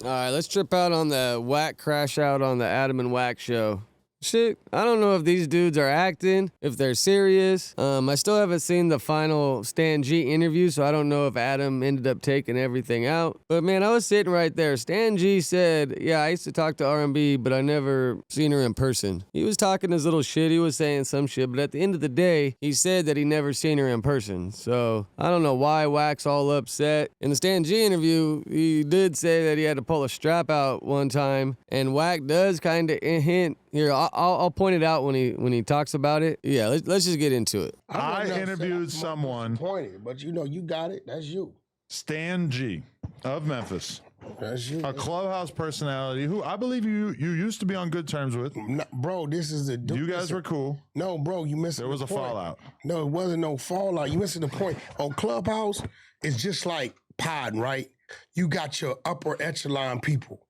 All right, let's trip out on the Wack crash out on the Adam and Wack show. Shit, I don't know if these dudes are acting, if they're serious. I still haven't seen the final StanG interview, so I don't know if Adam ended up taking everything out. But man, I was sitting right there. StanG said, yeah, I used to talk to R&B, but I never seen her in person. He was talking his little shit, he was saying some shit, but at the end of the day, he said that he never seen her in person. So I don't know why Wack's all upset. In the StanG interview, he did say that he had to pull a strap out one time, and Wack does kind of hint. Here, I'll point it out when he talks about it. Yeah, let's just get into it. I interviewed someone. Pointed, but you got it. That's you. StanG of Memphis. That's you. A Clubhouse personality who I believe you used to be on good terms with. No, bro, this is the. You guys were cool. No, bro, you missed. There was a fallout. No, it wasn't no fallout. You missing the point. On Clubhouse, it's just like pod, right? You got your upper echelon people.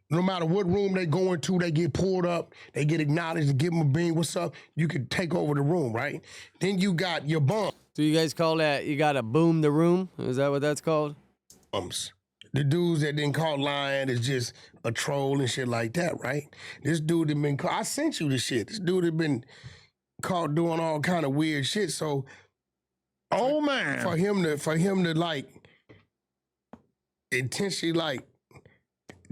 No matter what room they go into, they get pulled up, they get acknowledged, and give them a bean, what's up? You can take over the room, right? Then you got your bums. So you guys call that, you gotta boom the room? Is that what that's called? The dudes that didn't call lying is just a troll and shit like that, right? This dude had been caught, I sent you the shit. This dude had been caught doing all kind of weird shit, so. Oh man. For him to like, intentionally like,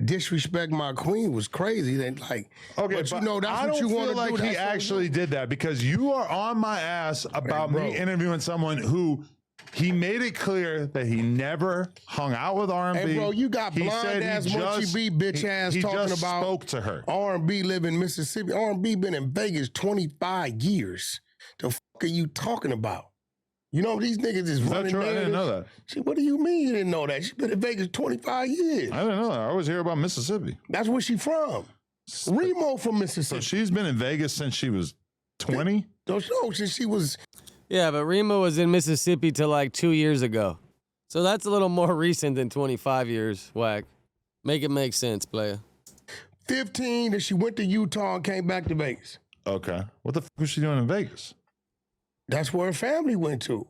disrespect my queen was crazy. Then like, okay, but you know that's I what you want to do. I don't feel like he actually did that because you are on my ass about me interviewing someone who he made it clear that he never hung out with R&B. Hey, bro, you got blind ass Munchie B bitch ass talking just about spoke to her. R&B live in Mississippi. R&B been in Vegas 25 years. The fuck are you talking about? You know, these niggas is running true? I didn't know that. She, what do you mean you didn't know that? She been in Vegas 25 years. I didn't know that. I always hear about Mississippi. That's where she from. Remo from Mississippi. So she's been in Vegas since she was 20? No, since she was... Yeah, but Remo was in Mississippi till like 2 years ago. So that's a little more recent than 25 years, Wack. Make it make sense, player. 15, and she went to Utah and came back to Vegas. Okay. What the fuck was she doing in Vegas? That's where her family went to.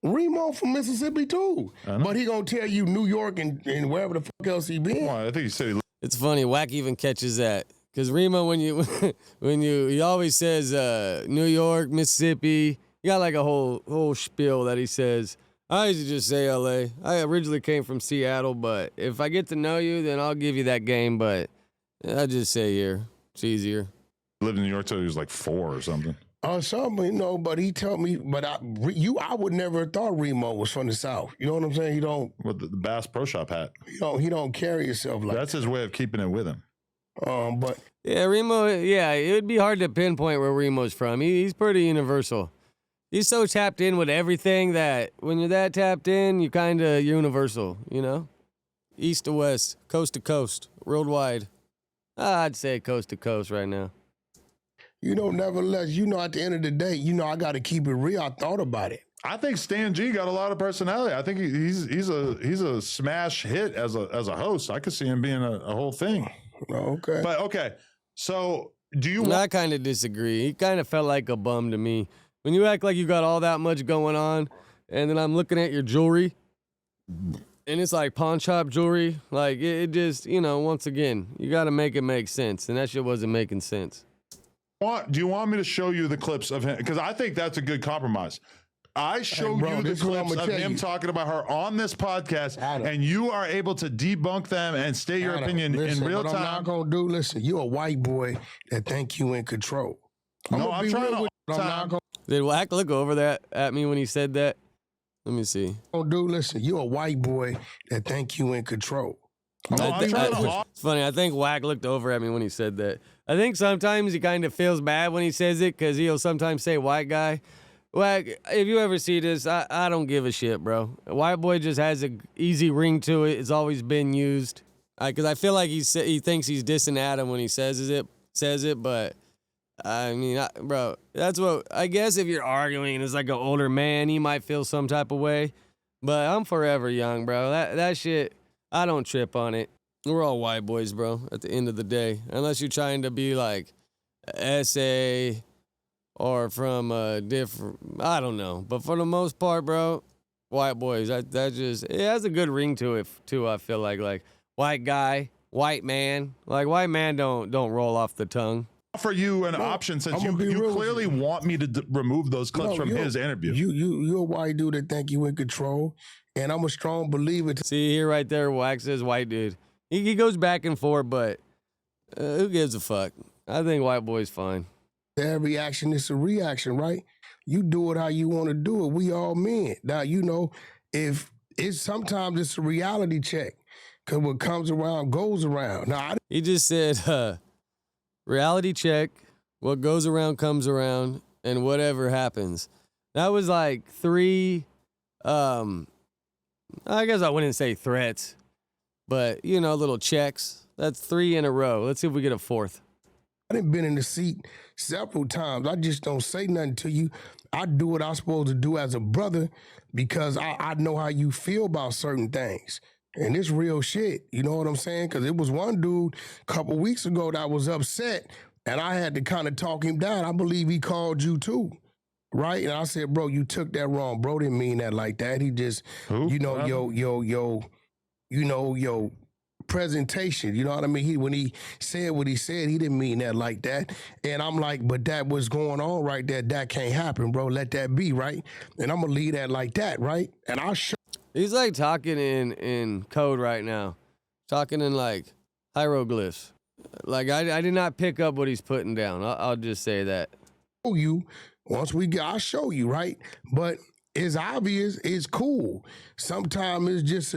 Remo from Mississippi too. But he gonna tell you New York and wherever the fuck else he been. Well, I think he said It's funny, Wack even catches that. Cause Remo, he always says New York, Mississippi. He got like a whole spiel that he says. I used to just say LA. I originally came from Seattle, but if I get to know you, then I'll give you that game. But I just say here. It's easier. He lived in New York till he was like 4 or something. Something, you know, but he told me, but I would never have thought Remo was from the South. You know what I'm saying? He don't. With the Bass Pro Shop hat. He don't carry himself like that's his way of keeping it with him. But. Yeah, Remo, yeah, it would be hard to pinpoint where Remo's from. He's pretty universal. He's so tapped in with everything that when you're that tapped in, you kind of universal, you know? East to west, coast to coast, worldwide. I'd say coast to coast right now. You know, nevertheless, you know, at the end of the day, you know, I got to keep it real. I thought about it. I think StanG got a lot of personality. I think he's a smash hit as a host. I could see him being a whole thing. Okay. But okay, so do you? I kind of disagree. He kind of felt like a bum to me. When you act like you got all that much going on, and then I'm looking at your jewelry, and it's like pawn shop jewelry. Like it just, you know, once again, you got to make it make sense, and that shit wasn't making sense. Do you want me to show you the clips of him? Because I think that's a good compromise. I showed you the clips of him talking about her on this podcast, and you are able to debunk them and state your opinion in real time. I'm not gonna do. Listen, you a white boy that think you in control. I'm trying to. Did Wack look over that at me when he said that? Let me see. Listen, you a white boy that think you in control. It's funny. I think Wack looked over at me when he said that. I think sometimes he kind of feels bad when he says it because he'll sometimes say white guy. Wack, if you ever see this, I don't give a shit, bro. White boy just has an easy ring to it. It's always been used. Because I feel like he thinks he's dissing Adam when he says it, but I mean, bro, that's what, I guess if you're arguing as like an older man, he might feel some type of way. But I'm forever young, bro. That shit, I don't trip on it. We're all white boys, bro, at the end of the day. Unless you're trying to be like SA or from a different, I don't know. But for the most part, bro, white boys. That just, it has a good ring to it too. I feel like white guy, white man. Like white man don't roll off the tongue. For you an option, since you clearly want me to remove those clips from his interview. You're a white dude that think you in control, and I'm a strong believer. See here, right there, Wack says white dude. He goes back and forth, but who gives a fuck? I think white boy's fine. Every action is a reaction, right? You do it how you want to do it. We all men. Now, you know, if it's sometimes it's a reality check, because what comes around goes around. Now, he just said, reality check, what goes around comes around, and whatever happens. That was like 3, I guess I wouldn't say threats, but, you know, little checks. That's 3 in a row. Let's see if we get a 4th. I done been in the seat several times. I just don't say nothing to you. I do what I'm supposed to do as a brother because I know how you feel about certain things. And it's real shit, you know what I'm saying? Because it was one dude a couple weeks ago that was upset, and I had to kind of talk him down. I believe he called you too, right? And I said, bro, you took that wrong. Bro didn't mean that like that. He just, you know, yo presentation, you know what I mean? When he said what he said, he didn't mean that like that. And I'm like, but that was going on right there. That can't happen, bro. Let that be, right? And I'm going to leave that like that, right? And I'll show. He's like talking in code right now, talking in like hieroglyphs. Like I did not pick up what he's putting down. I'll just say that. You once we get, I'll show you, right? But it's obvious. It's cool. Sometimes it's just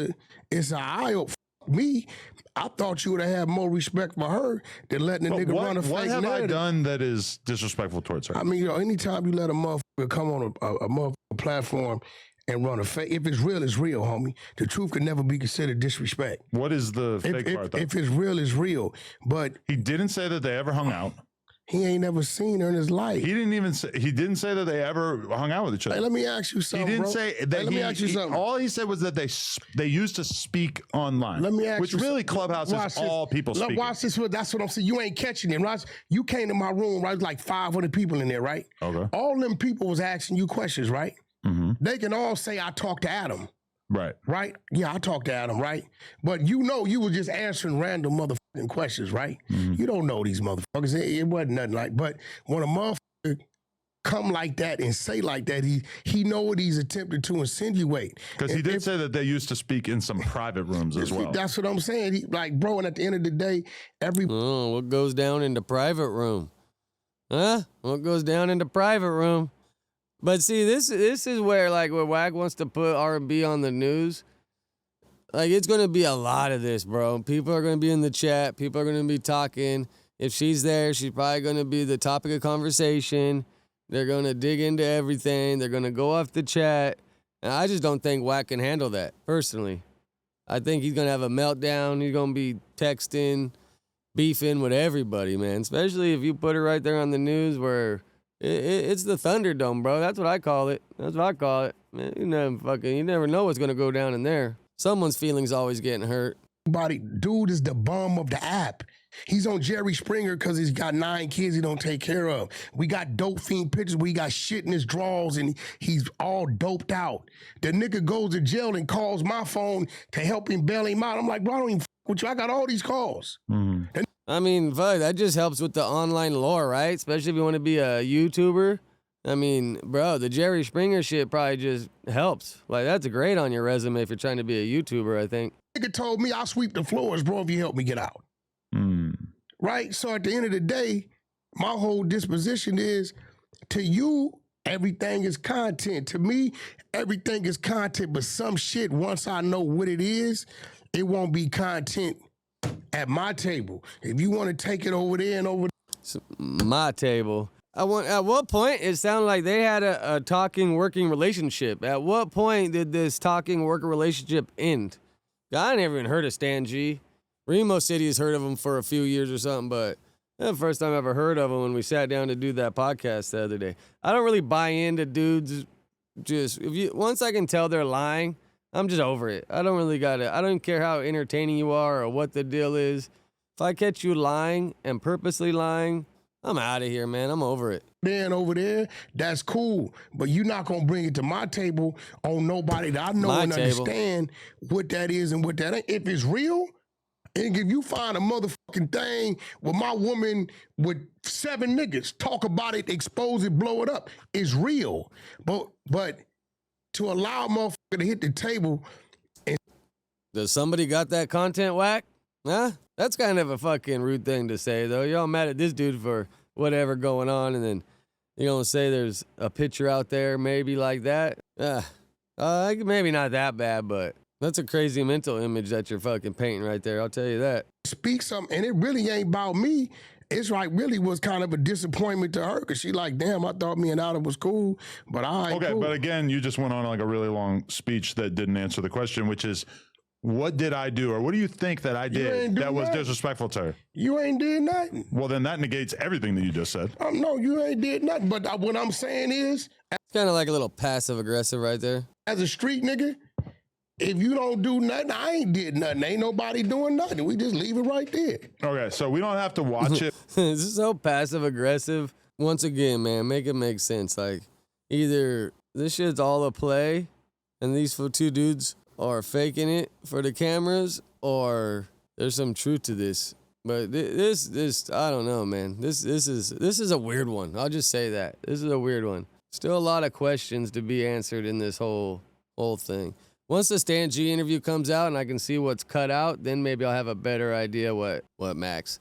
it's an eye opener. Me, I thought you would have had more respect for her than letting the nigga run a fake narrative. What have I done that is disrespectful towards her? I mean, you know, anytime you let a motherfucker come on a motherfucker platform and run a fake, if it's real, it's real, homie. The truth can never be considered disrespect. What is the fake part, though? If it's real, it's real. But he didn't say that they ever hung out. He ain't never seen her in his life. He didn't say that they ever hung out with each other. Hey, let me ask you something, He didn't bro. say that. Let me ask you something. All he said was that they used to speak online. Let me ask which you really something. Clubhouse is all people speaking. Watch this. That's what I'm saying. You ain't catching him, right? You came to my room, right? Like 500 people in there, right? Okay. All them people was asking you questions, right? Mm-hmm. They can all say, I talked to Adam. Right. Right? Yeah, I talked to Adam, right? But you know you were just answering random motherfucking questions, right? Mm-hmm. You don't know these motherfuckers. It wasn't nothing like, but when a motherfucker come like that and say like that, he know what he's attempting to insinuate. Because he did say that they used to speak in some private rooms as well. That's what I'm saying. He, like, bro, and at the end of the day, what goes down in the private room? Huh? What goes down in the private room? But see, this is where, like, where Wack wants to put R&B on the news. Like, it's going to be a lot of this, bro. People are going to be in the chat. People are going to be talking. If she's there, she's probably going to be the topic of conversation. They're going to dig into everything. They're going to go off the chat. And I just don't think Wack can handle that, personally. I think he's going to have a meltdown. He's going to be texting, beefing with everybody, man. Especially if you put it right there on the news where... It's the Thunderdome, bro. That's what I call it. That's what I call it. Man, you never know what's gonna go down in there. Someone's feelings always getting hurt. Dude is the bum of the app. He's on Jerry Springer because he's got 9 kids he don't take care of. We got dope fiend pictures where he got shit in his drawers and he's all doped out. The nigga goes to jail and calls my phone to help him bail him out. I'm like, bro, I don't even with you. I got all these calls. Mm-hmm. I mean, fuck, that just helps with the online lore, right? Especially if you want to be a YouTuber. I mean, bro, the Jerry Springer shit probably just helps. Like, that's great on your resume if you're trying to be a YouTuber, I think. Nigga told me I'll sweep the floors, bro, if you help me get out. Right? So at the end of the day, my whole disposition is, to you, everything is content. To me, everything is content, but some shit, once I know what it is, it won't be content at my table. If you want to take it over there and over there. My table. At what point it sounded like they had a talking, working relationship? At what point did this talking, working relationship end? I never even heard of Stan G. Remo City has heard of him for a few years or something, but that's the first time I ever heard of him when we sat down to do that podcast the other day. I don't really buy into dudes. Once I can tell they're lying, I'm just over it. I don't really got it. I don't care how entertaining you are or what the deal is. If I catch you lying and purposely lying, I'm out of here, man. I'm over it. Then over there, that's cool. But you're not going to bring it to my table on nobody that I know and understand what that is and what that ain't. If it's real, and if you find a motherfucking thing with my woman with 7 niggas, talk about it, expose it, blow it up, it's real. But to allow a motherfucker to hit the table. Does somebody got that content, Wack? Huh? That's kind of a fucking rude thing to say, though. You're all mad at this dude for whatever going on, and then you're going to say there's a picture out there maybe like that? Maybe not that bad, but that's a crazy mental image that you're fucking painting right there. I'll tell you that. Speak something, and it really ain't about me. It's like really was kind of a disappointment to her because she like, damn, I thought me and Adam was cool, but Okay, cool. but again, you just went on like a really long speech that didn't answer the question, which is, what did I do, or what do you think that I did that was disrespectful to her? You ain't did nothing. Well, then that negates everything that you just said. No, you ain't did nothing. But what I'm saying is, it's kind of like a little passive aggressive right there. As a street nigga, if you don't do nothing, I ain't did nothing. Ain't nobody doing nothing. We just leave it right there. Okay, so we don't have to watch it. This is so passive aggressive. Once again, man, make it make sense. Like, either this shit's all a play, and these 2 dudes are faking it for the cameras, or there's some truth to this. But this, I don't know, man. This is a weird one. I'll just say that. This is a weird one. Still a lot of questions to be answered in this whole thing. Once the StanG interview comes out and I can see what's cut out, then maybe I'll have a better idea what Wack's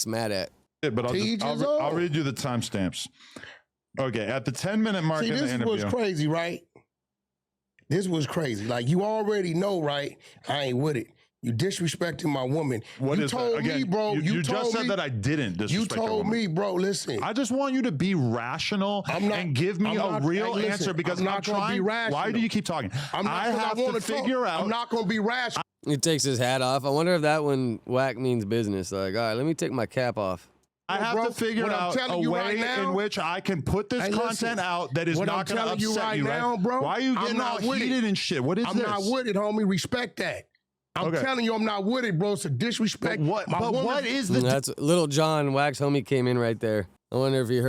mad at. Yeah, but I'll read you the timestamps. Okay, at the 10-minute mark in the interview. This was crazy, right? This was crazy. Like, you already know, right? I ain't with it. You disrespecting my woman. You told me, bro. You just said that I didn't disrespect you told me, bro, listen. I just want you to be rational and give me a real answer because I'm not trying. Be rational. Why do you keep talking? I have to figure out. I'm not going to be rational. He takes his hat off. I wonder if that one Wack means business. Like, all right, let me take my cap off. I have to figure out a way in which I can put this content out that is not going to upset you, right? Bro, why are you getting all heated and shit? What is this? I'm not with it, homie. Respect that. I'm telling you, I'm not with it, bro. It's a disrespect. But what is the... That's Little John, Wack's homie, came in right there. I wonder if he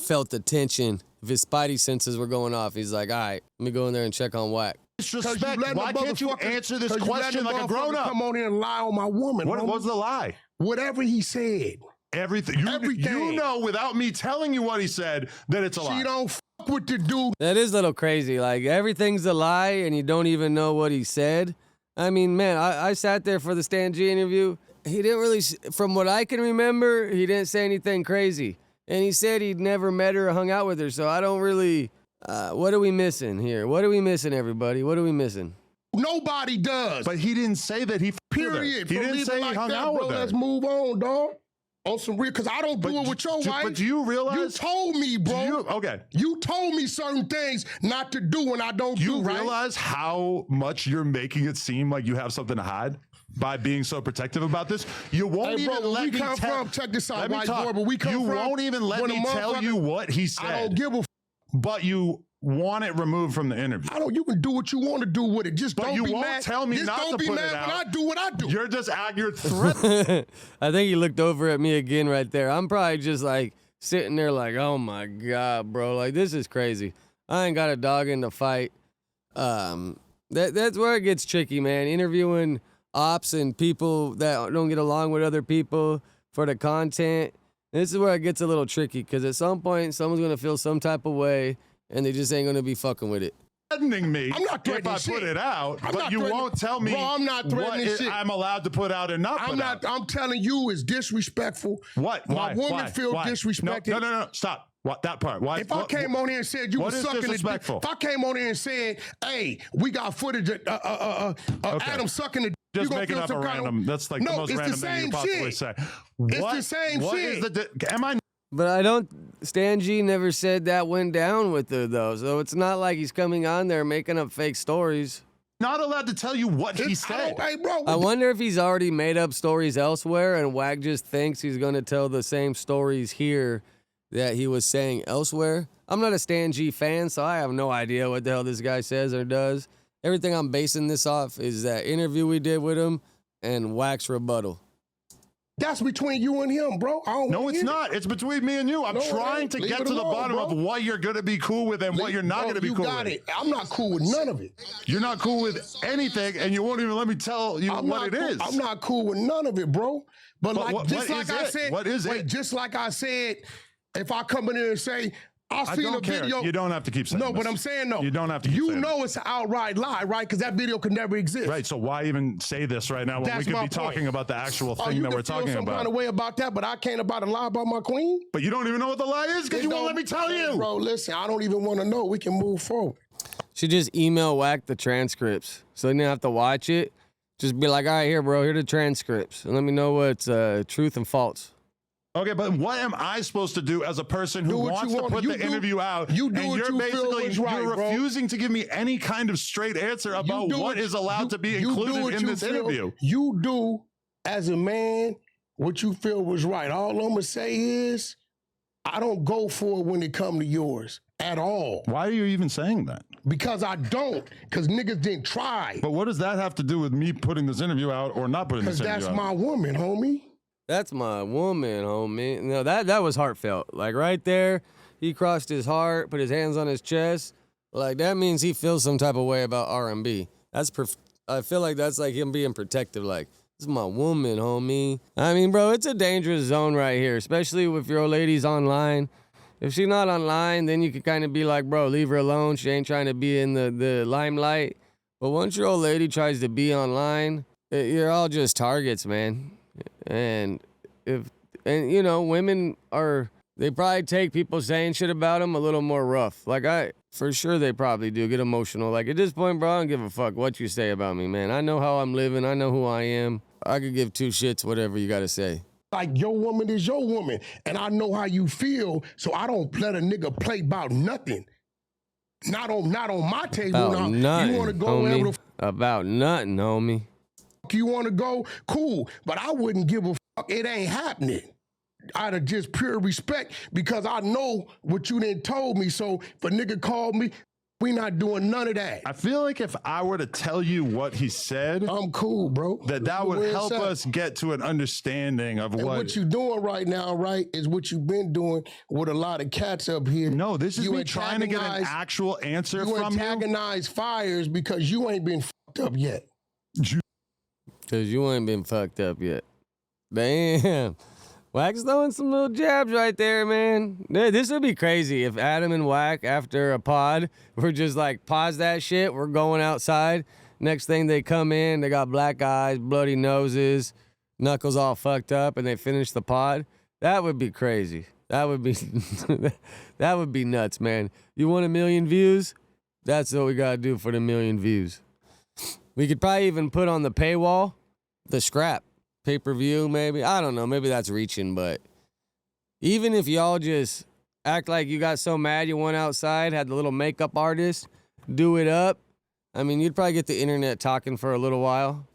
felt the tension, if his spidey senses were going off. He's like, all right, let me go in there and check on Wack. Disrespect. Why can't you answer this question like a grown-up? Come on here and lie on my woman. What was the lie? Whatever he said. Everything. You know, without me telling you what he said, that it's a lie. She don't fuck with the dude. That is a little crazy. Like, everything's a lie, and you don't even know what he said. I mean, man, I sat there for the StanG interview. He didn't really, from what I can remember, he didn't say anything crazy. And he said he'd never met her or hung out with her, so I don't really, what are we missing here? What are we missing, everybody? What are we missing? Nobody does. But he didn't say that he Period. He didn't say he hung out with her. Let's move on, dog. On some real, because I don't do it with your wife. But do you realize? You told me, bro. You told me certain things not to do and I don't do, right? You realize how much you're making it seem like you have something to hide by being so protective about this? You won't even let me check this out, white boy, but we come You won't even let me tell you what he said. I don't give a but you want it removed from the interview. You can do what you want to do with it. Just but don't you be won't mad. tell me not to put it out. When I do what I do. You're just you're threatening. I think he looked over at me again right there. I'm probably just like sitting there like, oh my God, bro. Like, this is crazy. I ain't got a dog in the fight. That's where it gets tricky, man. Interviewing ops and people that don't get along with other people for the content. This is where it gets a little tricky because at some point someone's going to feel some type of way and they just ain't going to be fucking with it. Threatening me I'm not threatening if I put it out, but you won't tell me I'm not threatening shit. I'm allowed to put out and not put out. I'm telling you it's disrespectful. What? My woman feel disrespected. No. Stop. What? That part. Why? If I came on here and said you were sucking the dick, if I came on here and said, hey, we got footage of Adam sucking the dick. Just making up a random. That's like the most random thing you possibly say. It's the same shit. Am I? But StanG never said that went down with her, though. So it's not like he's coming on there making up fake stories. Not allowed to tell you what he said. Hey, bro. I wonder if he's already made up stories elsewhere and Wack just thinks he's going to tell the same stories here that he was saying elsewhere. I'm not a StanG fan, so I have no idea what the hell this guy says or does. Everything I'm basing this off is that interview we did with him and Wack's rebuttal. That's between you and him, bro. No, it's not. It's between me and you. I'm trying to get to the bottom of what you're going to be cool with and what you're not going to be cool with. You got it. I'm not cool with none of it. You're not cool with anything, and you won't even let me tell you what it is. I'm not cool with none of it, bro. But like, just like I said, what is it? Just like I said, if I come in here and say, I seen a video. You don't have to keep saying No, but I'm saying no. You don't have to keep saying know it's an outright lie, right? Because that video could never exist. Right, so why even say this right now when we could be talking about the actual thing that we're talking about? You can feel some kind of way about that, but I can't lie about my queen? But you don't even know what the lie is because you won't let me tell you. Bro, listen, I don't even want to know. We can move forward. She just email Wack the transcripts. So you didn't have to watch it. Just be like, all right, here, bro, here are the transcripts. And let me know what's truth and false. Okay, but what am I supposed to do as a person who wants to put the interview out? You do what you feel is right, you're refusing to give me any kind of straight answer about what is allowed to be included in this interview. You do, as a man, what you feel was right. All I'm gonna say is, I don't go for it when it come to yours at all. Why are you even saying that? Because I don't. Because niggas didn't try. But what does that have to do with me putting this interview out or not putting this interview out? Because that's my woman, homie. That's my woman, homie. No, that was heartfelt. Like right there, he crossed his heart, put his hands on his chest. Like that means he feels some type of way about R&B. I feel like that's like him being protective. Like, this is my woman, homie. I mean, bro, it's a dangerous zone right here, especially if your old lady's online. If she's not online, then you could kind of be like, bro, leave her alone. She ain't trying to be in the limelight. But once your old lady tries to be online, you're all just targets, man. And you know, women they probably take people saying shit about them a little more rough. Like for sure they probably do get emotional. Like at this point, bro, I don't give a fuck what you say about me, man. I know how I'm living. I know who I am. I could give two shits, whatever you got to say. Like your woman is your woman, and I know how you feel, so I don't let a nigga play about nothing. Not on my table. About nothing, you want to go homie. wherever About nothing, homie. You want to go, cool, but I wouldn't give a fuck. It ain't happening. Out of just pure respect, because I know what you done told me. So if a nigga called me, we not doing none of that. I feel like if I were to tell you what he said, I'm cool, bro. That would help us get to an understanding of what you doing right now, right, is what you've been doing with a lot of cats up here. No, this is me trying to get an actual answer from you. You antagonize fires because you ain't been fucked up yet. Because you ain't been fucked up yet. Damn. Wack's throwing some little jabs right there, man. This would be crazy if Adam and Wack, after a pod, were just like, pause that shit, we're going outside. Next thing they come in, they got black eyes, bloody noses, knuckles all fucked up, and they finish the pod. That would be crazy. That would be that would be nuts, man. You want 1 million views? That's what we gotta do for the 1 million views. We could probably even put on the paywall the scrap. Pay-per-view, maybe. I don't know. Maybe that's reaching, but even if y'all just act like you got so mad you went outside, had the little makeup artist do it up, I mean, you'd probably get the internet talking for a little while.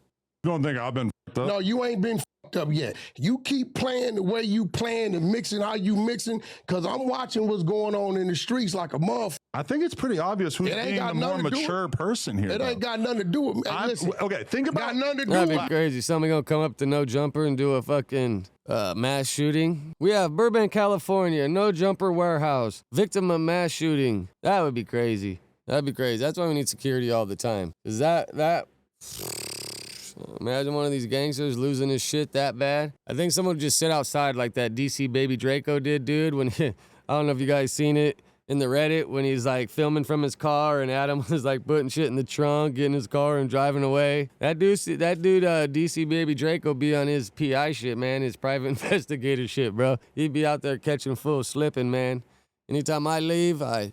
You don't think I've been fucked up? No, you ain't been fucked up yet. You keep playing the way you playing and mixing how you mixing, because I'm watching what's going on in the streets like a motherfucker. I think it's pretty obvious who's being the more mature person here. It ain't got nothing to do with me. Listen, okay, think about nothing to do That'd be crazy. Somebody gonna come up to No Jumper and do a fucking mass shooting. We have Burbank, California, No Jumper warehouse, victim of mass shooting. That would be crazy. That'd be crazy. That's why we need security all the time. Is that imagine one of these gangsters losing his shit that bad. I think someone would just sit outside like that DC Baby Draco did, dude. When I don't know if you guys seen it in the Reddit when he's like filming from his car and Adam was like putting shit in the trunk, getting his car and driving away. That dude, DC Baby Draco be on his PI shit, man, his private investigator shit, bro. He'd be out there catching full slipping, man. Anytime I leave, I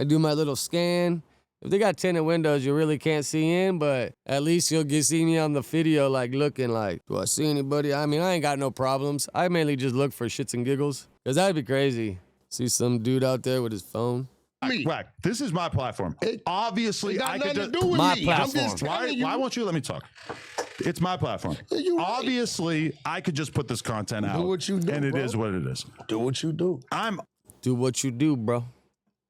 do my little scan. If they got tinted windows, you really can't see in, but at least you'll see me on the video, like looking like, do I see anybody? I mean, I ain't got no problems. I mainly just look for shits and giggles, because that'd be crazy. See some dude out there with his phone. Wack, this is my platform. Obviously, I could just do my platform. Why won't you let me talk? It's my platform. Obviously, I could just put this content out. Do what you do, and it bro. is what it is. Do what you do. Do what you do, bro.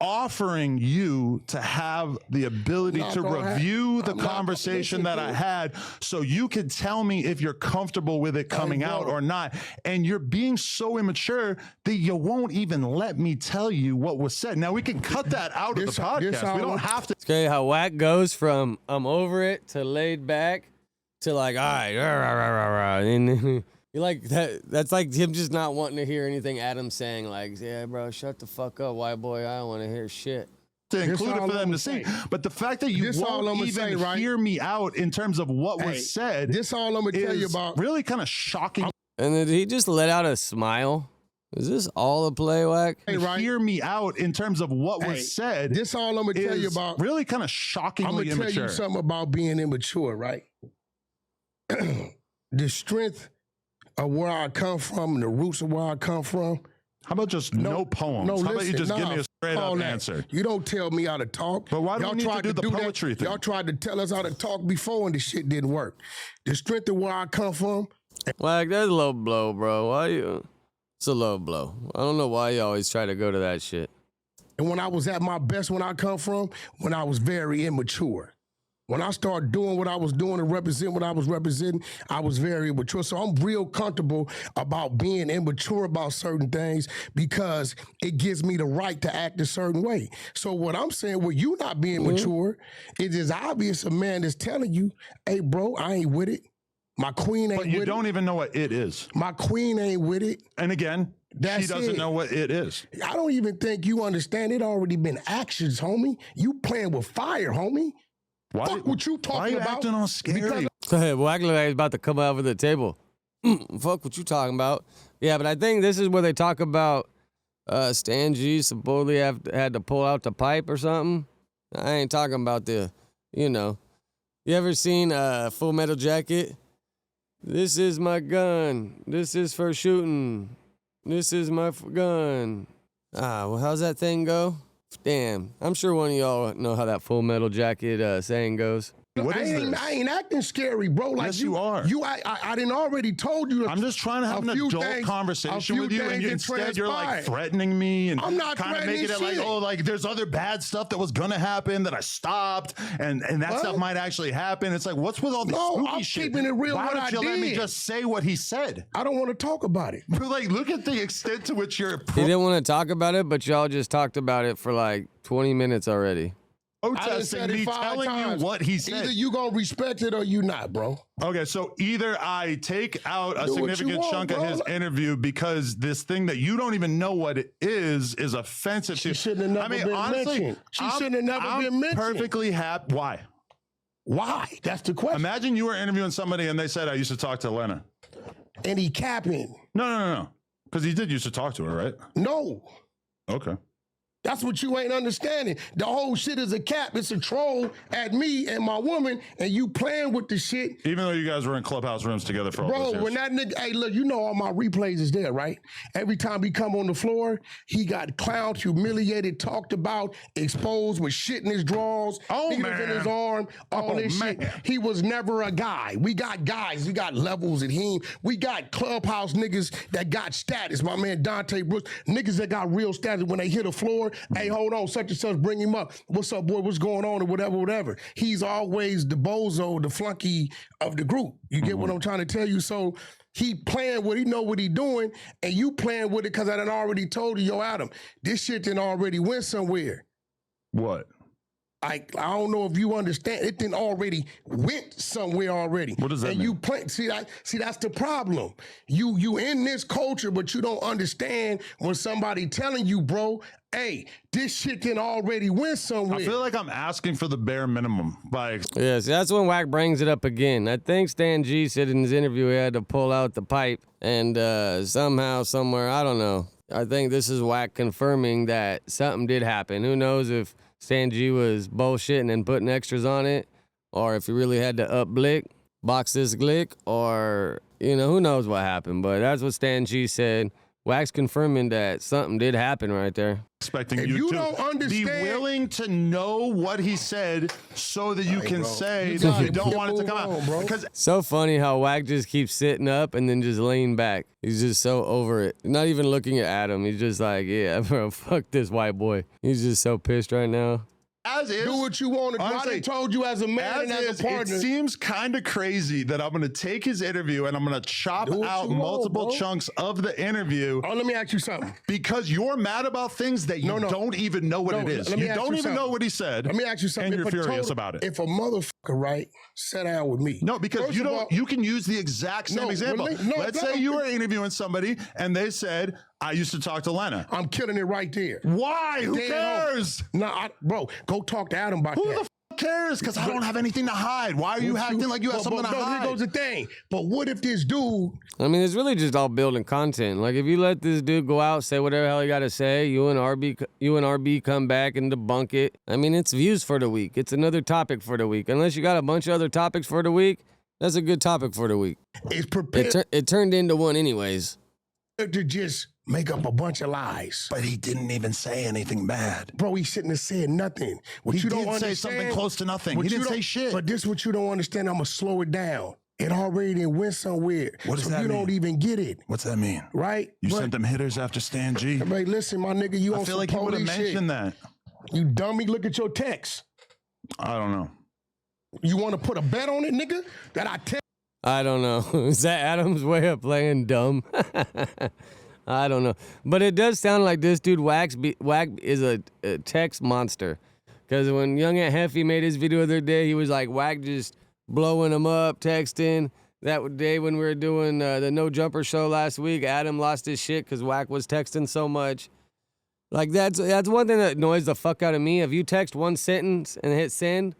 offering you to have the ability to review the conversation that I had so you could tell me if you're comfortable with it coming out or not. And you're being so immature that you won't even let me tell you what was said. Now, we can cut that out of the podcast. We don't have to. It's crazy how Wack goes from I'm over it to laid back to like, all right, and you like that. That's like him just not wanting to hear anything Adam's saying. Like, yeah, bro, shut the fuck up, white boy. I don't want to hear shit. To include it for them to see, but the fact that you won't even hear me out in terms of what was said, this all I'm gonna tell you about. Really kind of shocking. And then he just let out a smile. Is this all a play, Wack? Hear me out in terms of what was said. This all I'm gonna tell you about. Really kind of shockingly immature. I'm gonna tell you something about being immature, right? The strength of where I come from and the roots of where I come from. How about just no poems? How about you just give me a straight up answer? You don't tell me how to talk. But why do we need to do the poetry thing? Y'all tried to tell us how to talk before and the shit didn't work. The strength of where I come from. Wack, that's a low blow, bro. Why you? It's a low blow. I don't know why you always try to go to that shit. And when I was at my best, when I come from, when I was very immature. When I started doing what I was doing and representing what I was representing, I was very immature. So I'm real comfortable about being immature about certain things because it gives me the right to act a certain way. So what I'm saying, with you not being mature, it is obvious a man is telling you, hey, bro, I ain't with it. My queen ain't with it. But you don't even know what it is. My queen ain't with it. And again, she doesn't know what it is. I don't even think you understand. It already been actions, homie. You playing with fire, homie. Fuck what you talking about. Why are you acting all scary? Go ahead, Wack look like he's about to come over the table. Fuck what you talking about. Yeah, but I think this is where they talk about Stan G supposedly had to pull out the pipe or something. I ain't talking about the, you know. You ever seen Full Metal Jacket? This is my gun. This is for shooting. This is my gun. Well, how's that thing go? Damn, I'm sure one of y'all know how that Full Metal Jacket saying goes. What is this? I ain't acting scary, bro. Like yes, you are. I didn't already told you. I'm just trying to have an adult conversation with you, and instead you're like threatening me and I'm not kind of making it like, oh, like there's other bad stuff that was gonna happen that I stopped, and that stuff might actually happen. It's like, what's with all this spooky shit? Keeping it real. Why don't you let me just say what he said? I don't want to talk about it. But like, look at the extent to which you're. He didn't want to talk about it, but y'all just talked about it for like 20 minutes already. Protesting me telling you what he said. Either you gonna respect it or you not, bro. Okay, so either I take out a significant chunk of his interview because this thing that you don't even know what it is offensive to you. She shouldn't have never been mentioned. She shouldn't have never been mentioned. Perfectly happy. Why? Why? That's the question. Imagine you were interviewing somebody and they said, I used to talk to Lena. And he capping. No. Because he did used to talk to her, right? No. Okay. That's what you ain't understanding. The whole shit is a cap. It's a troll at me and my woman, and you playing with the shit. Even though you guys were in clubhouse rooms together for all those years. When that nigga, hey, look, you know all my replays is there, right? Every time he come on the floor, he got clowned, humiliated, talked about, exposed with shit in his drawers, needles in his arm, all this shit. He was never a guy. We got guys. We got levels at him. We got clubhouse niggas that got status. My man Dante Brooks, niggas that got real status when they hit the floor. Hey, hold on, such and such, bring him up. What's up, boy? What's going on? Or whatever. He's always the bozo, the flunky of the group. You get what I'm trying to tell you? So he playing what he know what he doing, and you playing with it because I done already told you, yo, Adam, this shit done already went somewhere. What? I don't know if you understand. It didn't already went somewhere already. What does that mean? You play. See, that's the problem. You in this culture, but you don't understand when somebody telling you, bro, hey, this shit didn't already went somewhere. I feel like I'm asking for the bare minimum. Yes, that's when Wack brings it up again. I think Stan G said in his interview he had to pull out the pipe, and somehow, somewhere, I don't know. I think this is Wack confirming that something did happen. Who knows if Stan G was bullshitting and putting extras on it, or if he really had to box this glick, or, who knows what happened. But that's what Stan G said. Wack's confirming that something did happen right there. Expecting if you you to don't understand, be willing to know what he said so that you can say that you don't want it to come out. Bro. Because So funny how Wack just keeps sitting up and then just laying back. He's just so over it. Not even looking at Adam. He's just like, yeah, bro, fuck this white boy. He's just so pissed right now. as is, do what you want to do. I done told you as a man and as a partner. It seems kind of crazy that I'm going to take his interview and I'm going to chop out multiple chunks of the interview. Oh, let me ask you something. Because you're mad about things that you don't even know what it is. You don't even know what he said. Let me ask you something. And you're furious about it. If a motherfucker, right, sat down with me. No, because you can use the exact same example. Let's say you were interviewing somebody and they said, I used to talk to Lena. I'm killing it right there. Why? Who cares? Nah, bro, go talk to Adam about that. Who the cares? Because I don't have anything to hide. Why are you acting like you have something to hide? Here goes the thing. But what if this dude... I mean, it's really just all building content. Like, if you let this dude go out, say whatever the hell he got to say, you and RB come back and debunk it. I mean, it's views for the week. It's another topic for the week. Unless you got a bunch of other topics for the week, that's a good topic for the week. It's prepared. It turned into one anyways. To just make up a bunch of lies. But he didn't even say anything bad. Bro, he shouldn't have said nothing. What you don't say something close to nothing. He didn't say shit. But this is what you don't understand. I'm going to slow it down. It already done went somewhere. What does that mean? You don't even get it. What's that mean? Right? You sent them hitters after Stan G. Hey, listen, my nigga, you on some I feel like you would have mentioned that. You dummy, look at your text. I don't know. You want to put a bet on it, nigga? That I text? I don't know. Is that Adam's way of playing dumb? I don't know. But it does sound like this dude, Wack, is a text monster. Because when Young Aunt Heffy made his video the other day, he was like, Wack just blowing him up, texting. That day when we were doing the No Jumper show last week, Adam lost his shit because Wack was texting so much. Like, that's one thing that annoys the fuck out of me. If you text one sentence and hit send,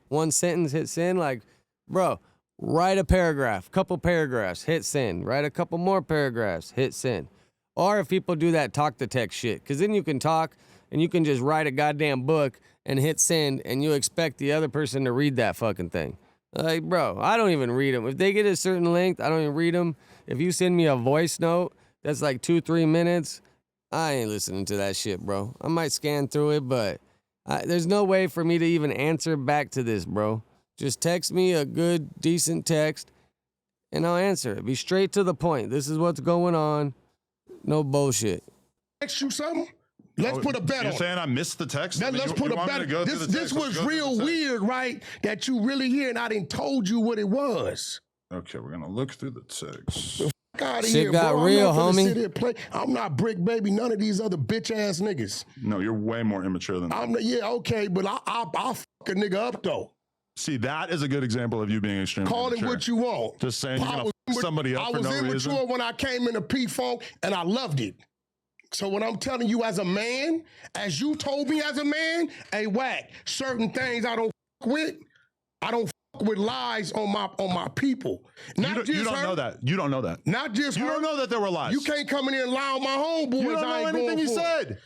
like, bro, write a paragraph, couple paragraphs, hit send. Write a couple more paragraphs, hit send. Or if people do that talk to text shit, because then you can talk and you can just write a goddamn book and hit send and you expect the other person to read that fucking thing. Like, bro, I don't even read them. If they get a certain length, I don't even read them. If you send me a voice note that's like 2-3 minutes, I ain't listening to that shit, bro. I might scan through it, but there's no way for me to even answer back to this, bro. Just text me a good, decent text and I'll answer it. Be straight to the point. This is what's going on. No bullshit. Text you something? Let's put a bet on it. You're saying I missed the text? Let's put a bet. This was real weird, right? That you really hear and I didn't told you what it was. Okay, we're going to look through the text. Out of shit here, got bro. real, I'm not homie. I'm not Brick Baby, none of these other bitch-ass niggas. No, you're way more immature than that. Yeah, okay, but I'll fuck a nigga up, though. See, that is a good example of you being extremely Call immature. it what you want. Just saying you're going to fuck somebody up for no reason. I was immature when I came into P-Funk, and I loved it. So when I'm telling you as a man, as you told me as a man, hey, Wack, certain things I don't fuck with. I don't fuck with lies on my people. You don't know that. You don't know that. Not just you don't know that there were lies. You can't come in here and lie on my homeboys. You don't know anything you said.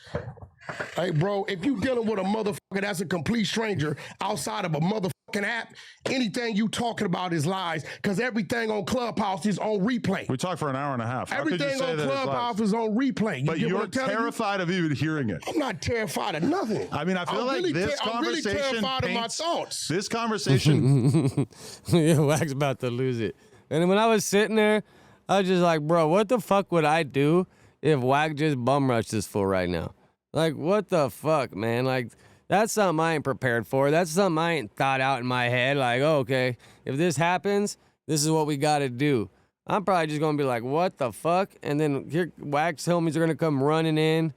Hey, bro, if you dealing with a motherfucker that's a complete stranger outside of a motherfucking app, anything you talking about is lies, because everything on Clubhouse is on replay. We talked for an hour and a half. How everything on Clubhouse is on replay. But you're terrified of even hearing it. I'm not terrified of nothing. I mean, I feel like this conversation I'm really terrified of my thoughts. This conversation. Yeah, Wack's about to lose it. And when I was sitting there, I was just like, bro, what the fuck would I do if Wack just bum rushed this fool right now? Like, what the fuck, man? Like, that's something I ain't prepared for. That's something I ain't thought out in my head. Like, oh, okay, if this happens, this is what we got to do. I'm probably just going to be like, what the fuck? And then here, Wack's homies are going to come running in.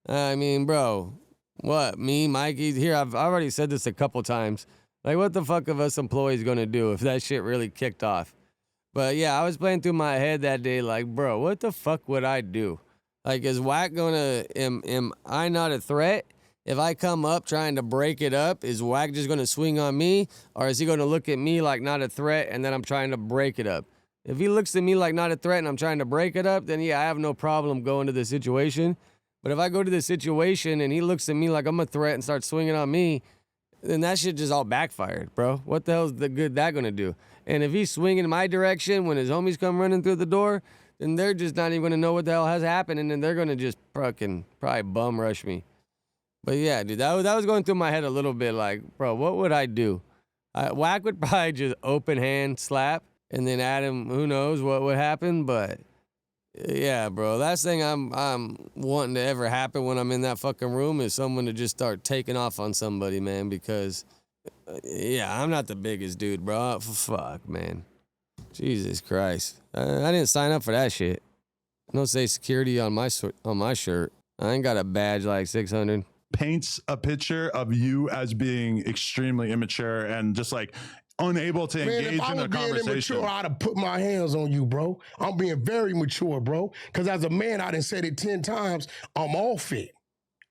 I mean, bro, what? Me, Mikey? Here, I've already said this a couple times. Like, what the fuck of us employees going to do if that shit really kicked off? But, yeah, I was playing through my head that day like, bro, what the fuck would I do? Like, is Wack gonna, am I not a threat? If I come up trying to break it up, is Wack just gonna swing on me? Or is he gonna look at me like not a threat and then I'm trying to break it up? If he looks at me like not a threat and I'm trying to break it up, then yeah, I have no problem going to the situation. But if I go to the situation and he looks at me like I'm a threat and starts swinging on me, then that shit just all backfired, bro. What the hell's the good that gonna do? And if he's swinging in my direction when his homies come running through the door, then they're just not even going to know what the hell has happened, and then they're going to just fucking probably bum rush me. But yeah, dude, that was going through my head a little bit, like, bro, what would I do? Wack would probably just open hand slap, and then Adam, who knows what would happen, but yeah, bro, last thing I'm wanting to ever happen when I'm in that fucking room is someone to just start taking off on somebody, man, because yeah, I'm not the biggest dude, bro. Fuck, man. Jesus Christ. I didn't sign up for that shit. Don't say security on my shirt. I ain't got a badge like 600. Paints a picture of you as being extremely immature and just like unable to engage in the conversation. Immature, I'd have put my hands on you, bro. I'm being very mature, bro. Because as a man, I done said it 10 times, I'm off it.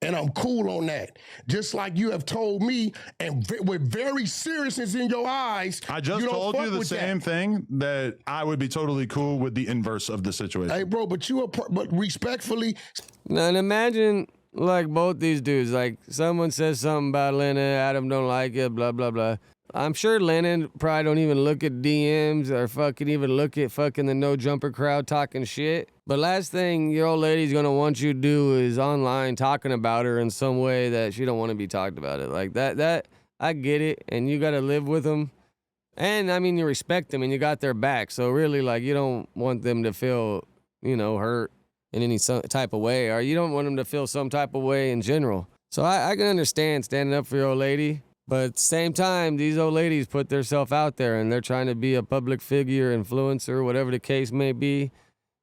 And I'm cool on that. Just like you have told me, and with very seriousness in your eyes. I just told you the same thing, that I would be totally cool with the inverse of the situation. Hey, bro, but respectfully. Now, and imagine, like, both these dudes, like, someone says something about Lennon, Adam don't like it, blah, blah, blah. I'm sure Lennon probably don't even look at DMs or fucking even look at fucking the No Jumper crowd talking shit. But last thing your old lady's gonna want you to do is online talking about her in some way that she don't want to be talked about it. Like that, I get it, and you gotta live with them. And I mean, you respect them and you got their back. So really, like, you don't want them to feel, hurt in any type of way, or you don't want them to feel some type of way in general. So I can understand standing up for your old lady. But at the same time, these old ladies put themselves out there and they're trying to be a public figure, influencer, whatever the case may be.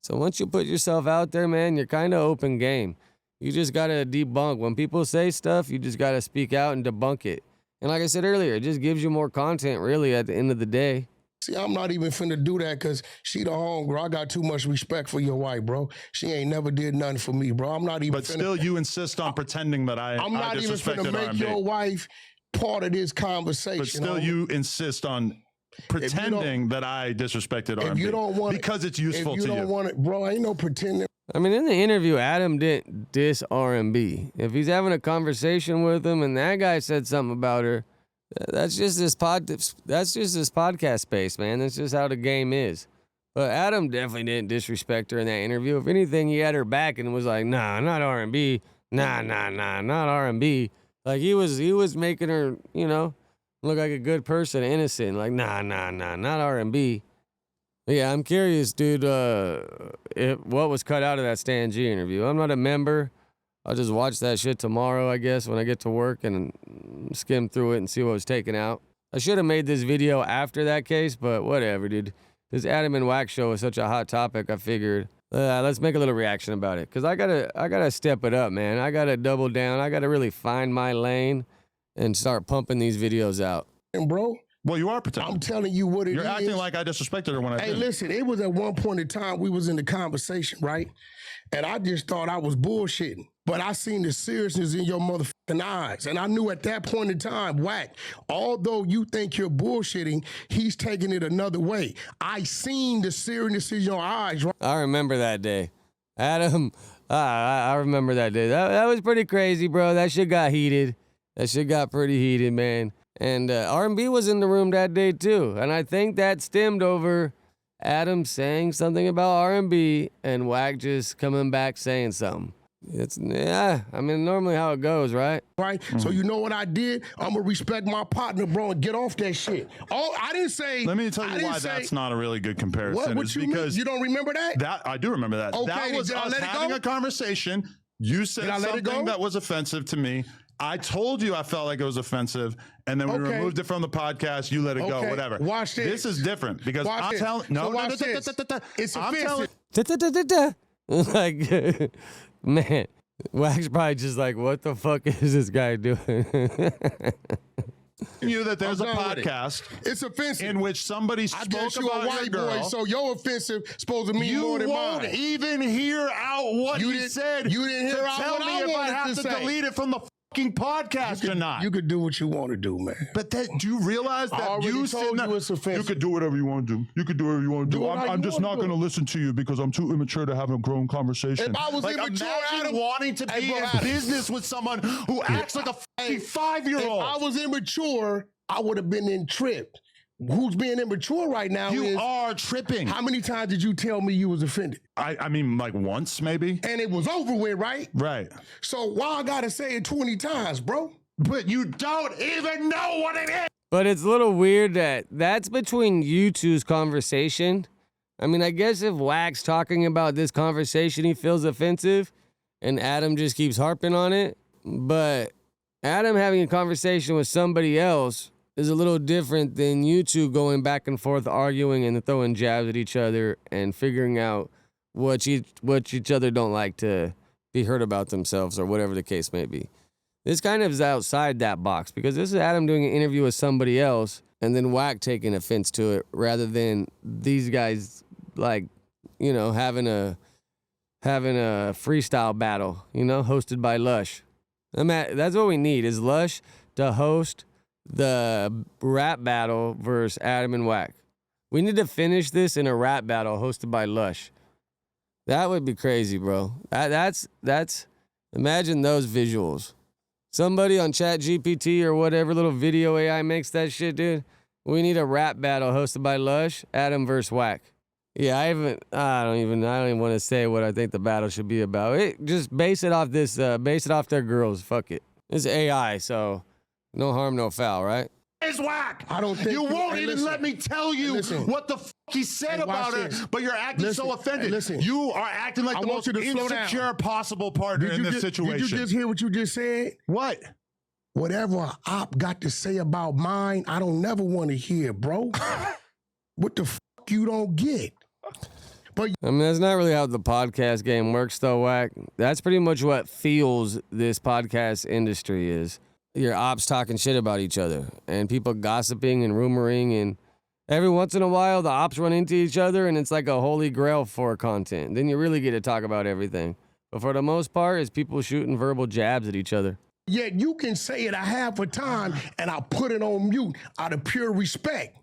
So once you put yourself out there, man, you're kind of open game. You just got to debunk. When people say stuff, you just got to speak out and debunk it. And like I said earlier, it just gives you more content, really, at the end of the day. See, I'm not even finna do that because she the homegirl. I got too much respect for your wife, bro. She ain't never did nothing for me, bro. I'm not even But still, you insist on pretending that I'm not even finna make your wife part of this conversation. But still, you insist on pretending that I disrespected R&B. If you don't want because it's useful to you. If you don't want it, bro, ain't no pretending. I mean, in the interview, Adam didn't diss R&B. If he's having a conversation with him and that guy said something about her, that's just this podcast space, man. That's just how the game is. But Adam definitely didn't disrespect her in that interview. If anything, he had her back and was like, nah, not R&B. Nah, not R&B. Like, he was making her, look like a good person, innocent. Like, nah, not R&B. But yeah, I'm curious, dude, what was cut out of that StanG interview. I'm not a member. I'll just watch that shit tomorrow, I guess, when I get to work and skim through it and see what was taken out. I should have made this video after that case, but whatever, dude. This Adam and Wack show is such a hot topic, I figured, let's make a little reaction about it. Because I gotta step it up, man. I gotta double down. I gotta really find my lane and start pumping these videos out. And bro, well, you are pretending. I'm telling you what it is. You're acting like I disrespected her when I did. Hey, listen, it was at one point in time we was in the conversation, right? And I just thought I was bullshitting. But I seen the seriousness in your motherfucking eyes. And I knew at that point in time, Wack, although you think you're bullshitting, he's taking it another way. I seen the seriousness in your eyes, right? I remember that day. Adam, I remember that day. That was pretty crazy, bro. That shit got heated. That shit got pretty heated, man. And R&B was in the room that day, too. And I think that stemmed over Adam saying something about R&B and Wack just coming back saying something. I mean, normally how it goes, right? Right. Mm-hmm. So you know what I did? I'm gonna respect my partner, bro, and get off that shit. Oh, I didn't say. Let me tell you why that's not a really good comparison. What you mean? You don't remember that? That I do remember that. Okay, that was us having a conversation. You said something that was offensive to me. I told you I felt like it was offensive, and then we removed it from the podcast. You let it go, whatever. Watch this. This is different because I'm telling. No, it's offensive. Like, man, Wack's probably just like, what the fuck is this guy doing? You that there's a podcast. It's offensive in which somebody spoke about a white girl. So your offensive supposed to mean more than mine. You won't even hear out what he said. You didn't hear out what I wanted to say. Tell me if I have to delete it from the fucking podcast or not. You could do what you want to do, man. But do you realize that you said you could do whatever you want to do? You could do whatever you want to do. I'm just not going to listen to you because I'm too immature to have a grown conversation. If I was immature, imagine wanting to be in business with someone who acts like a 5-year-old. If I was immature, I would have been in tripped. who's being immature right now you is... You are tripping. How many times did you tell me you was offended? I mean, like once, maybe. And it was over with, right? Right. So why I gotta say it 20 times, bro? But you don't even know what it is. But it's a little weird that that's between you two's conversation. I mean, I guess if Wack's talking about this conversation, he feels offensive, and Adam just keeps harping on it. But Adam having a conversation with somebody else is a little different than you two going back and forth arguing and throwing jabs at each other and figuring out what each other don't like to be heard about themselves or whatever the case may be. This kind of is outside that box because this is Adam doing an interview with somebody else and then Wack taking offense to it rather than these guys like, you know, having a freestyle battle, you know, hosted by Lush. That's what we need is Lush to host the rap battle versus Adam and Wack. We need to finish this in a rap battle hosted by Lush. That would be crazy, bro. That's imagine those visuals. Somebody on ChatGPT or whatever little video AI makes that shit, dude. We need a rap battle hosted by Lush, Adam versus Wack. Yeah, I don't even want to say what I think the battle should be about. Just base it off their girls. Fuck it. It's AI, so no harm, no foul, right? It's Wack. I don't think you won't even let me tell you what the fuck he said about it, but you're acting so offended. You are acting like the most insecure possible partner in this situation. Did you just hear what you just said? What? Whatever an op got to say about mine, I don't never want to hear, bro. What the fuck you don't get? But I mean, that's not really how the podcast game works, though, Wack. That's pretty much what fuels this podcast industry is. Your ops talking shit about each other and people gossiping and rumoring, and every once in a while the ops run into each other and it's like a holy grail for content. Then you really get to talk about everything. But for the most part, it's people shooting verbal jabs at each other. Yet you can say it a half a time and I'll put it on mute out of pure respect.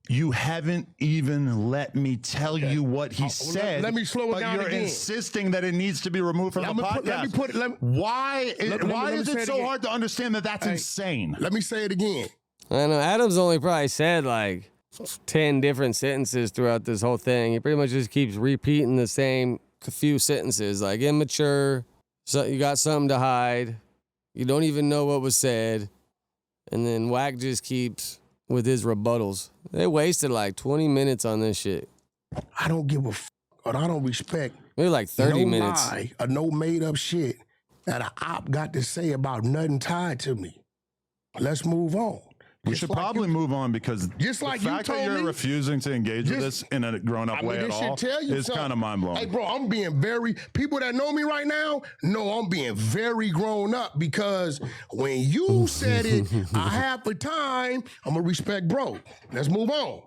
You haven't even let me tell you what he said. Let me slow it down again. But you're insisting that it needs to be removed from the podcast. Why is it so hard to understand that that's insane? Let me say it again. I know Adam's only probably said like 10 different sentences throughout this whole thing. He pretty much just keeps repeating the same few sentences, like immature, so you got something to hide, you don't even know what was said, and then Wack just keeps with his rebuttals. They wasted like 20 minutes on this shit. I don't give a fuck, or I don't respect. Maybe like 30 minutes. No lie or no made up shit that an op got to say about nothing tied to me. Let's move on. We should probably move on because just like the fact that you're refusing to engage with this in a grown-up way at all is kind of mind-blowing. Hey, bro, I'm being people that know me right now know I'm being very grown up because when you said it a half a time, I'm going to respect bro. Let's move on.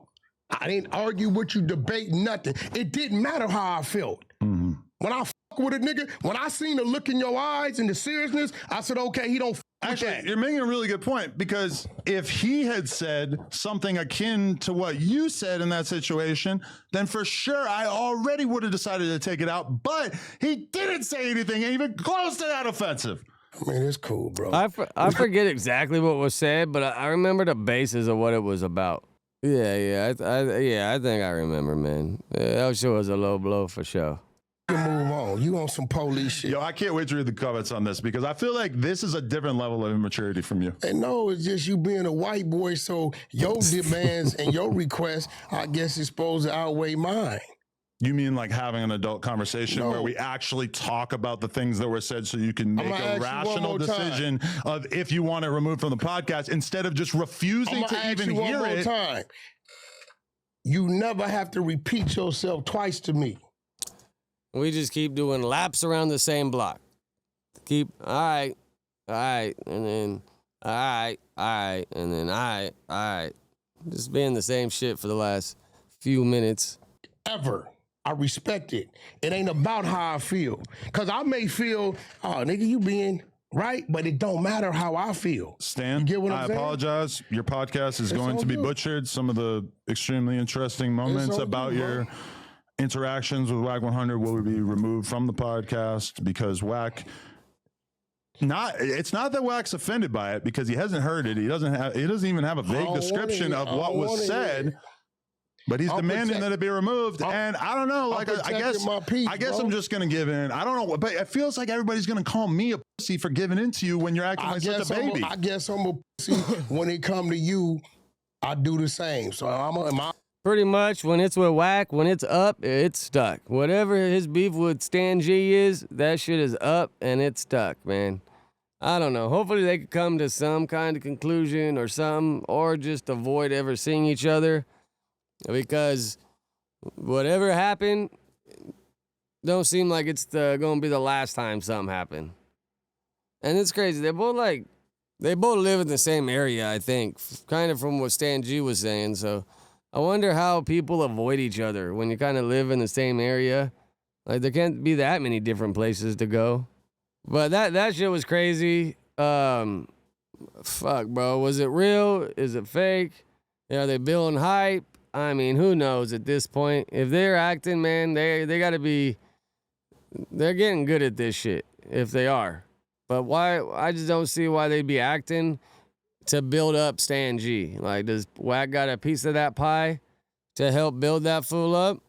I didn't argue with you, debate nothing. It didn't matter how I felt. Mm-hmm. When I fuck with a nigga, when I seen the look in your eyes and the seriousness, I said, okay, he don't Actually, you're making a really good point because if he had said something akin to what you said in that situation, then for sure I already would have decided to take it out. But he didn't say anything even close to that offensive. I mean, it's cool, bro. I forget exactly what was said, but I remember the basis of what it was about. Yeah, I think I remember, man. Yeah, that sure was a low blow for sure. Move on. You on some police shit. Yo, I can't wait to read the comments on this because I feel like this is a different level of immaturity from you. And no, it's just you being a white boy, so your demands and your requests, I guess, is supposed to outweigh mine. You mean like having an adult conversation where we actually talk about the things that were said so you can make a rational decision of if you want it removed from the podcast instead of just refusing to even hear it. You never have to repeat yourself twice to me. We just keep doing laps around the same block. All right, and then all right, and then all right. Just being the same shit for the last few minutes. Ever. I respect it. It ain't about how I feel. Because I may feel, oh, nigga, you being right, but it don't matter how I feel. Stan, you get what I'm saying? Apologize. Your podcast is going to be butchered. Some of the extremely interesting moments about your interactions with Wack100 will be removed from the podcast because Wack It's not that Wack's offended by it because he hasn't heard it. He doesn't even have a vague description of what was said. But he's demanding that it be removed, and I don't know. Like I guess I'm just gonna give in. I don't know, but it feels like everybody's gonna call me a pussy for giving in to you when you're acting like such a baby. I guess I'm a pussy when it come to you. I do the same. So pretty much when it's with Wack, when it's up, it's stuck. Whatever his beef with Stan G is, that shit is up and it's stuck, man. I don't know. Hopefully they could come to some kind of conclusion or something, or just avoid ever seeing each other. Because whatever happened, don't seem like it's going to be the last time something happened. And it's crazy. They both live in the same area, I think, kind of from what Stan G was saying. So I wonder how people avoid each other when you kind of live in the same area. Like there can't be that many different places to go. But that shit was crazy. Fuck, bro. Was it real? Is it fake? Are they building hype? I mean, who knows at this point? If they're acting, man, they got to be. They're getting good at this shit if they are. But why? I just don't see why they'd be acting to build up Stan G. Like, does Wack got a piece of that pie to help build that fool up?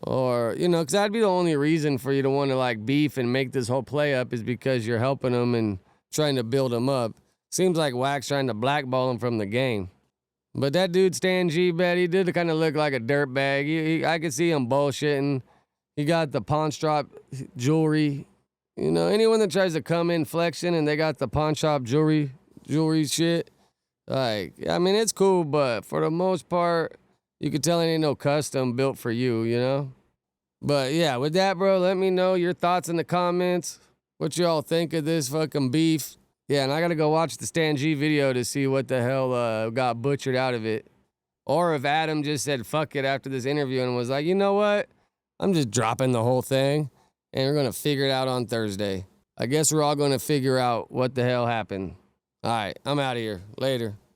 Or, because that'd be the only reason for you to want to, like, beef and make this whole play up is because you're helping him and trying to build him up. Seems like Wack's trying to blackball him from the game. But that dude, Stan G, he did kind of look like a dirtbag. I could see him bullshitting. He got the pawn shop jewelry. Anyone that tries to come in flexing and they got the pawn shop jewelry shit, like, I mean, it's cool, but for the most part, you could tell it ain't no custom built for you, But yeah, with that, bro, let me know your thoughts in the comments. What y'all think of this fucking beef. Yeah, and I gotta go watch the Stan G video to see what the hell got butchered out of it. Or if Adam just said fuck it after this interview and was like, you know what? I'm just dropping the whole thing and we're gonna figure it out on Thursday. I guess we're all gonna figure out what the hell happened. All right, I'm out of here. Later.